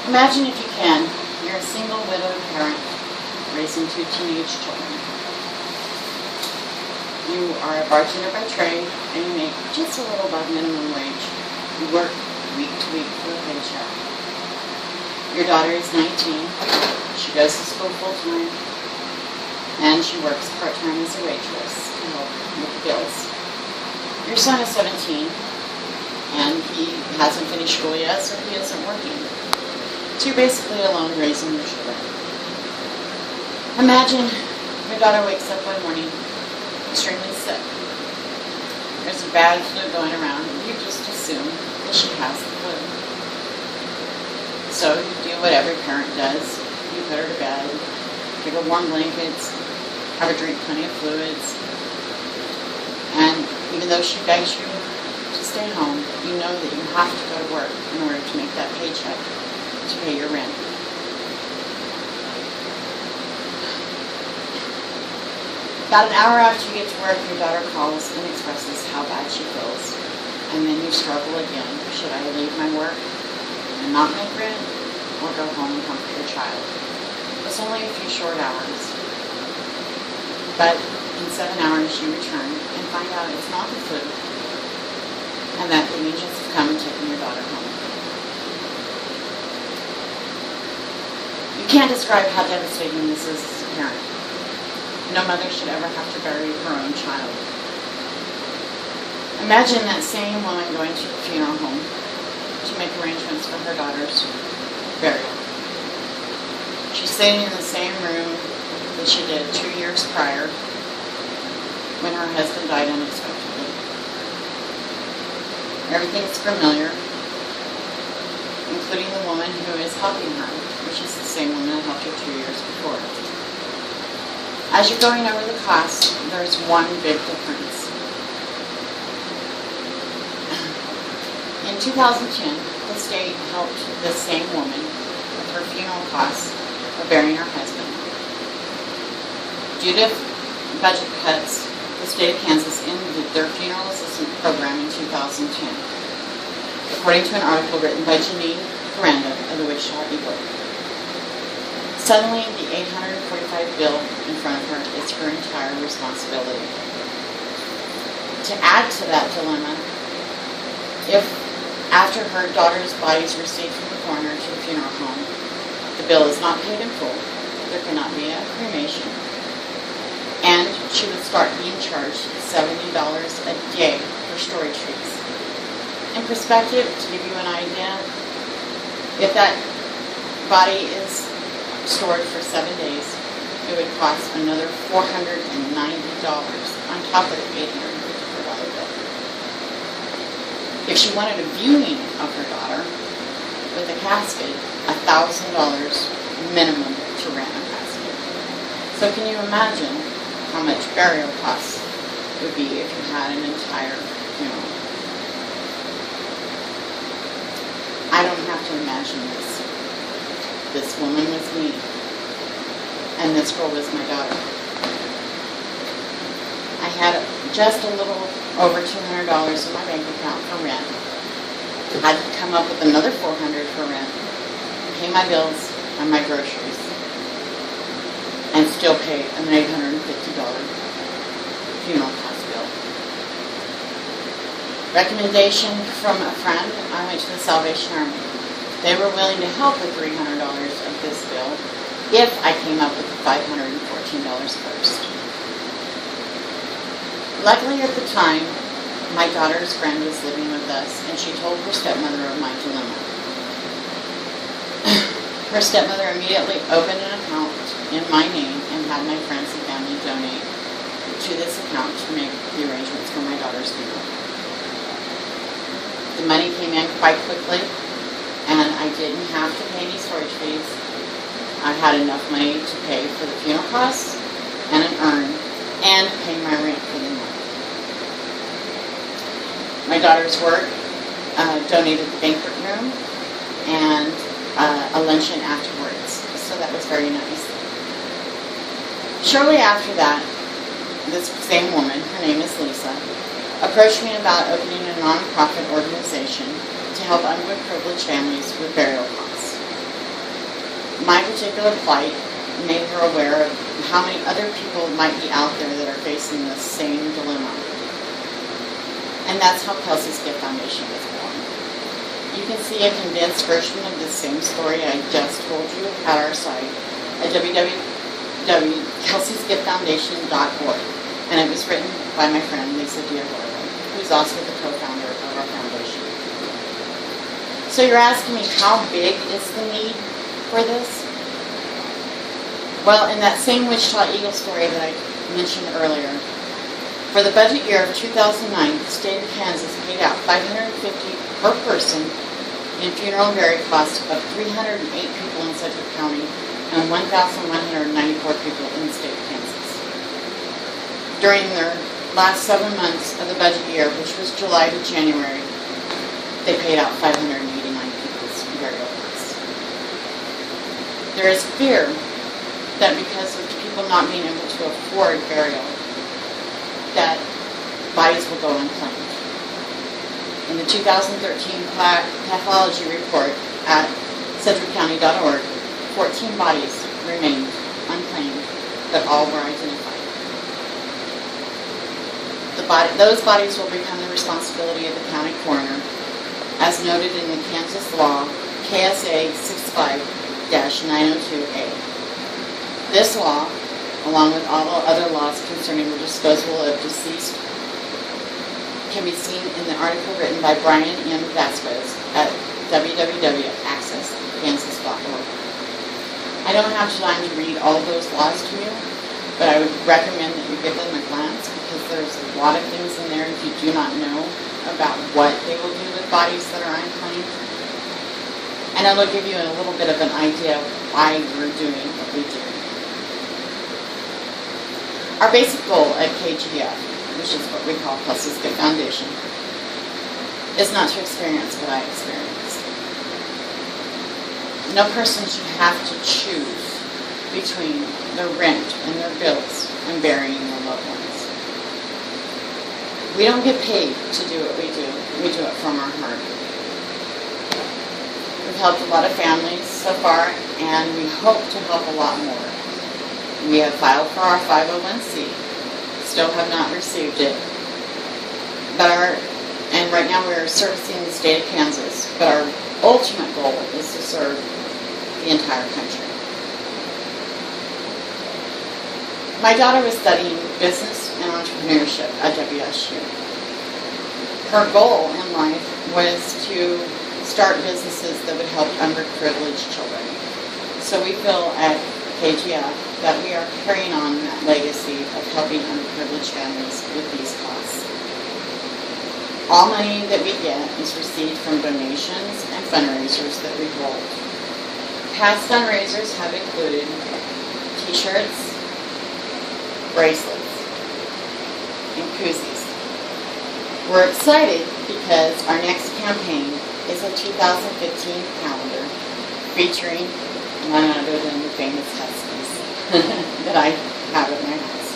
Imagine if you can, you're a single widowed parent raising 2 teenage children. You are a bartender by trade and you make just a little above minimum wage. You work week to week for a paycheck. Your daughter is 19. She goes to school full time and she works part time as a waitress to help with the bills. Your son is 17 and he hasn't finished school yet, so he isn't working. So you're basically alone raising your children. Imagine your daughter wakes up one morning extremely sick. There's a bad flu going around and you just assume that she has the flu. So you do what every parent does. You put her to bed, give her warm blankets, have her drink plenty of fluids, and even though she begs you to stay home, you know that you have to go to work in order to make that paycheck to pay your rent. About an hour after you get to work, your daughter calls and expresses how bad she feels. And then you struggle again. Should I leave my work and not make rent, or go home and comfort your child? It's only a few short hours. But in 7 hours you return and find out it's not the flu, and that the angels have come and taken your daughter home. You can't describe how devastating this is as a parent. No mother should ever have to bury her own child. Imagine that same woman going to the funeral home to make arrangements for her daughter's burial. She's sitting in the same room that she did 2 years prior when her husband died unexpectedly. Everything's familiar, including the woman who is helping her, which is the same woman that helped her 2 years before. As you're going over the costs, there's one big difference. In 2010, the state helped this same woman with her funeral costs of burying her husband. Due to budget cuts, the state of Kansas ended their funeral assistance program in 2010, according to an article written by Janine Ferranda of the Wichita Eagle. Suddenly, the $845 bill in front of her is her entire responsibility. To add to that dilemma, if after her daughter's body is received from the coroner to the funeral home, the bill is not paid in full, there cannot be a cremation, and she would start being charged $70 a day for storage fees. In perspective, to give you an idea, if that body is stored for 7 days, it would cost another $490 on top of the $854 bill. If she wanted a viewing of her daughter with a casket, $1,000 minimum to rent a casket. So can you imagine how much burial costs would be if you had an entire funeral? I don't have to imagine this. This woman was me, and this girl was my daughter. I had just a little over $200 in my bank account for rent. I had to come up with another $400 for rent, pay my bills and my groceries, and still pay an $850 funeral cost bill. Recommendation from a friend, I went to the Salvation Army. They were willing to help with $300 of this bill if I came up with $514 first. Luckily at the time, my daughter's friend was living with us, and she told her stepmother of my dilemma. Her stepmother immediately opened an account in my name and had my friends and family donate to this account to make the arrangements for my daughter's funeral. The money came in quite quickly, and I didn't have to pay any storage fees. I had enough money to pay for the funeral costs and an urn, and pay my rent for the month. My daughter's work donated the banquet room and a luncheon afterwards, so that was very nice. Shortly after that, this same woman, her name is Lisa, approached me about opening a non-profit organization to help underprivileged families with burial costs. my particular plight made her aware of how many other people might be out there that are facing the same dilemma. And that's how Kelsey's Gift Foundation was born. You can see a condensed version of the same story I just told you at our site at www.kelseysgiftfoundation.org. And it was written by my friend Lisa Diablo, who's also the co-founder of our foundation. So you're asking me, how big is the need for this? Well, in that same Wichita Eagle story that I mentioned earlier, for the budget year of 2009, the state of Kansas paid out $550 per person in funeral and burial costs of 308 people in Sedgwick County and 1,194 people in the state of Kansas. During their last 7 months of the budget year, which was July to January, they paid out 589 people's burial costs. There is fear that because of people not being able to afford burial, that bodies will go unclaimed. In the 2013 pathology report at sedgwickcounty.org, 14 bodies remained unclaimed, but all were identified. Those bodies will become the responsibility of the county coroner, as noted in the Kansas law, KSA 65-902A. This law, along with all other laws concerning the disposal of deceased, can be seen in the article written by Brian M. Vasquez at www.accesskansas.org. I don't have time to read all those laws to you, but I would recommend that you give them a glance because there's a lot of things in there if you do not know about what they will do with bodies that are unclaimed. And it'll give you a little bit of an idea of why we're doing what we do. Our basic goal at KGF, which is what we call Kelsey's Gift Foundation, is not to experience what I experienced. No person should have to choose between their rent and their bills and burying their loved ones. We don't get paid to do what we do. We do it from our heart. We've helped a lot of families so far, and we hope to help a lot more. We have filed for our 501c. Still have not received it. And right now we're servicing the state of Kansas, but our ultimate goal is to serve the entire country. My daughter was studying business and entrepreneurship at WSU. Her goal in life was to start businesses that would help underprivileged children. So we feel at KGF that we are carrying on that legacy of helping underprivileged families with these costs. All money that we get is received from donations and fundraisers that we hold. Past fundraisers have included t-shirts, bracelets, and koozies. We're excited because our next campaign is a 2015 calendar featuring none other than the famous Huskies that I have at my house.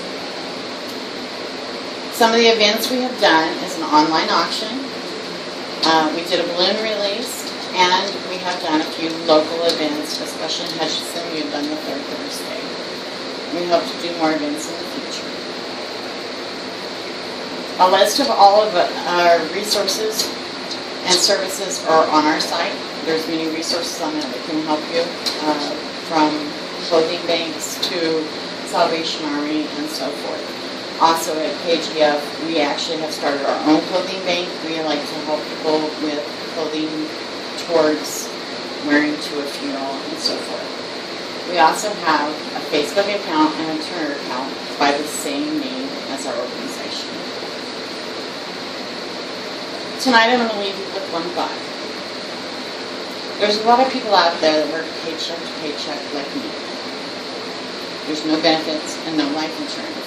Some of the events we have done is an online auction. We did a balloon release, and we have done a few local events, especially in Hutchinson. We have done the third Thursday. We hope to do more events in the future. A list of all of our resources and services are on our site. There's many resources on there that can help you, from clothing banks to Salvation Army and so forth. Also at KGF, we actually have started our own clothing bank. We like to help people with clothing towards wearing to a funeral and so forth. We also have a Facebook account and a Twitter account by the same name as our organization. Tonight I'm going to leave you with one thought. There's a lot of people out there that work paycheck to paycheck like me. There's no benefits and no life insurance.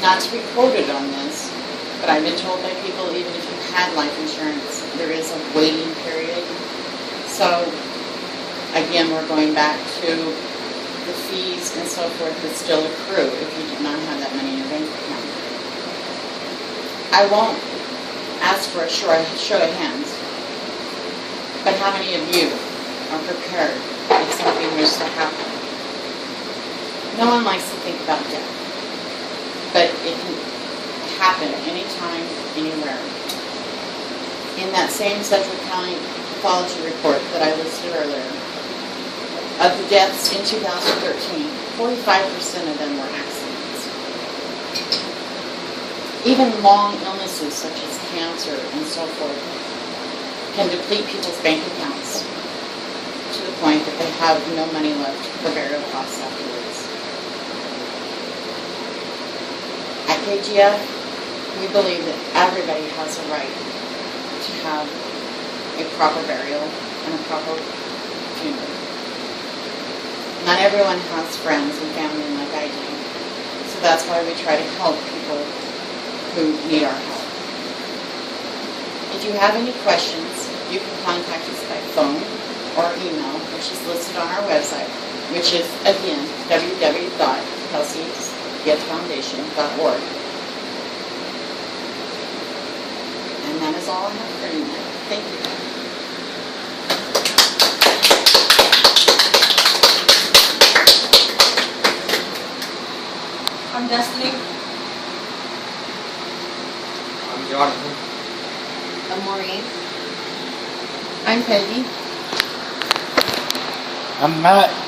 Not to be quoted on this, but I've been told by people even if you had life insurance, there is a waiting period. So, again, we're going back to the fees and so forth that still accrue if you do not have that money in your bank account. I won't ask for a show of hands, but how many of you are prepared if something was to happen. No one likes to think about death, but it can happen anytime, anywhere. In that same Central County pathology report that I listed earlier, of the deaths in 2013, 45% of them were accidents. Even long illnesses such as cancer and so forth can deplete people's bank accounts to the point that they have no money left for burial costs afterwards. At KGF, we believe that everybody has a right to have a proper burial and a proper funeral. Not everyone has friends and family like I do, so that's why we try to help people who need our help. If you have any questions, you can contact us by phone or email, which is listed on our website, which is, again, www.kelseysgiftfoundation.org. And that is all I have for you now. Thank you. I'm Destiny. I'm Jonathan. I'm Maureen. I'm Peggy. I'm Matt.